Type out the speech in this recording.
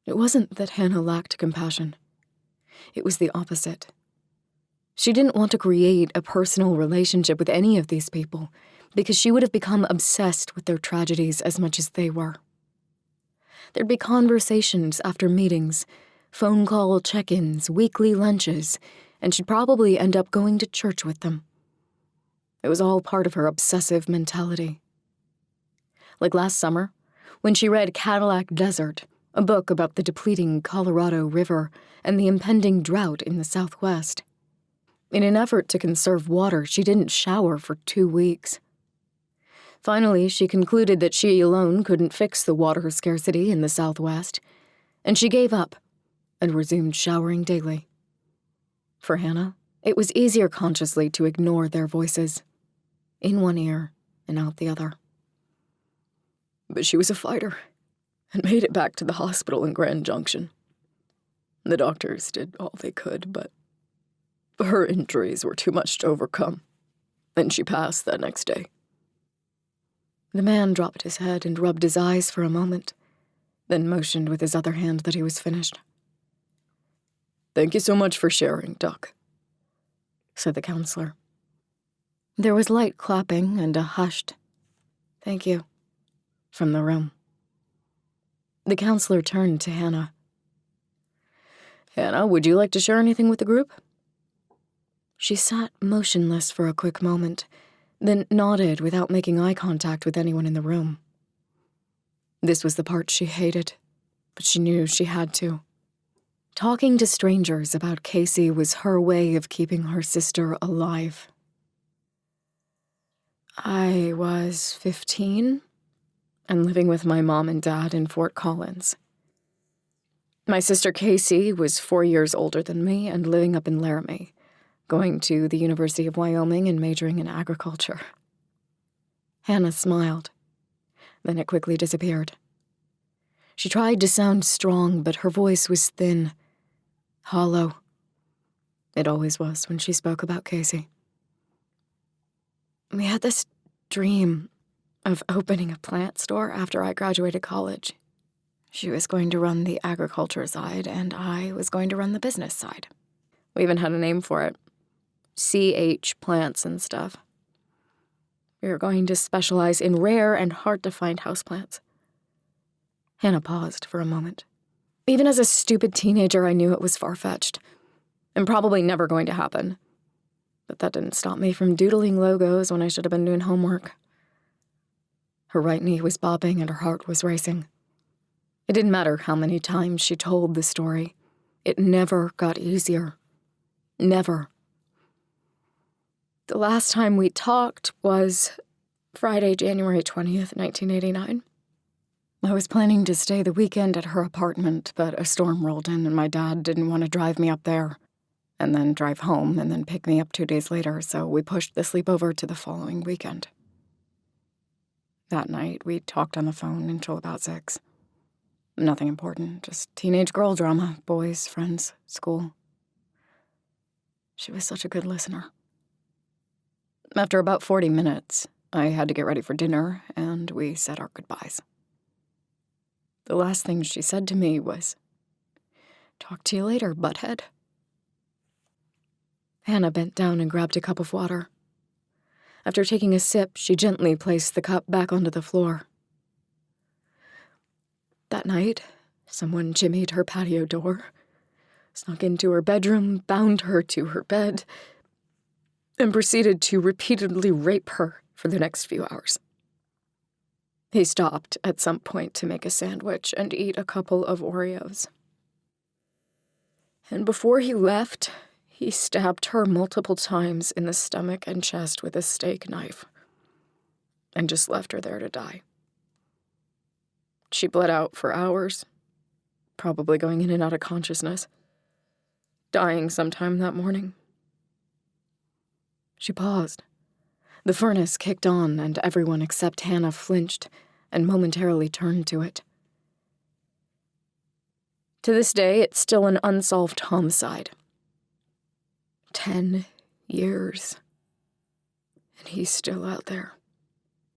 It wasn't that Hannah lacked compassion. It was the opposite. She didn't want to create a personal relationship with any of these people because she would have become obsessed with their tragedies as much as they were. There'd be conversations after meetings, phone call check-ins, weekly lunches, and she'd probably end up going to church with them. It was all part of her obsessive mentality. Like last summer, when she read Cadillac Desert, a book about the depleting Colorado River and the impending drought in the Southwest. In an effort to conserve water, she didn't shower for 2 weeks. Finally, she concluded that she alone couldn't fix the water scarcity in the Southwest, and she gave up and resumed showering daily. For Hannah, it was easier consciously to ignore their voices, in one ear and out the other. But she was a fighter and made it back to the hospital in Grand Junction. The doctors did all they could, but her injuries were too much to overcome, and she passed that next day. The man dropped his head and rubbed his eyes for a moment, then motioned with his other hand that he was finished. "Thank you so much for sharing, Doc," said the counselor. There was light clapping and a hushed, "Thank you," from the room. The counselor turned to Hannah. "Hannah, would you like to share anything with the group?" She sat motionless for a quick moment, then nodded without making eye contact with anyone in the room. This was the part she hated, but she knew she had to. Talking to strangers about Casey was her way of keeping her sister alive. I was 15 and living with my mom and dad in Fort Collins. My sister Casey was 4 years older than me and living up in Laramie, going to the University of Wyoming and majoring in agriculture. Hannah smiled. Then it quickly disappeared. She tried to sound strong, but her voice was thin, hollow. It always was when she spoke about Casey. We had this dream of opening a plant store after I graduated college. She was going to run the agriculture side, and I was going to run the business side. We even had a name for it. CH Plants and stuff. We were going to specialize in rare and hard-to-find houseplants. Hannah paused for a moment. Even as a stupid teenager, I knew it was far-fetched, and probably never going to happen. But that didn't stop me from doodling logos when I should have been doing homework. Her right knee was bobbing and her heart was racing. It didn't matter how many times she told the story. It never got easier. Never. The last time we talked was Friday, January 20th, 1989. I was planning to stay the weekend at her apartment, but a storm rolled in and my dad didn't want to drive me up there and then drive home and then pick me up 2 days later, so we pushed the sleepover to the following weekend. That night, we talked on the phone until about 6. Nothing important, just teenage girl drama, boys, friends, school. She was such a good listener. After about 40 minutes, I had to get ready for dinner, and we said our goodbyes. The last thing she said to me was, "Talk to you later, butthead." Hannah bent down and grabbed a cup of water. After taking a sip, she gently placed the cup back onto the floor. That night, someone jimmied her patio door, snuck into her bedroom, bound her to her bed, and proceeded to repeatedly rape her for the next few hours. He stopped at some point to make a sandwich and eat a couple of Oreos. And before he left, he stabbed her multiple times in the stomach and chest with a steak knife, and just left her there to die. She bled out for hours, probably going in and out of consciousness, dying sometime that morning. She paused. The furnace kicked on, and everyone except Hannah flinched and momentarily turned to it. To this day, it's still an unsolved homicide. 10 years, and he's still out there.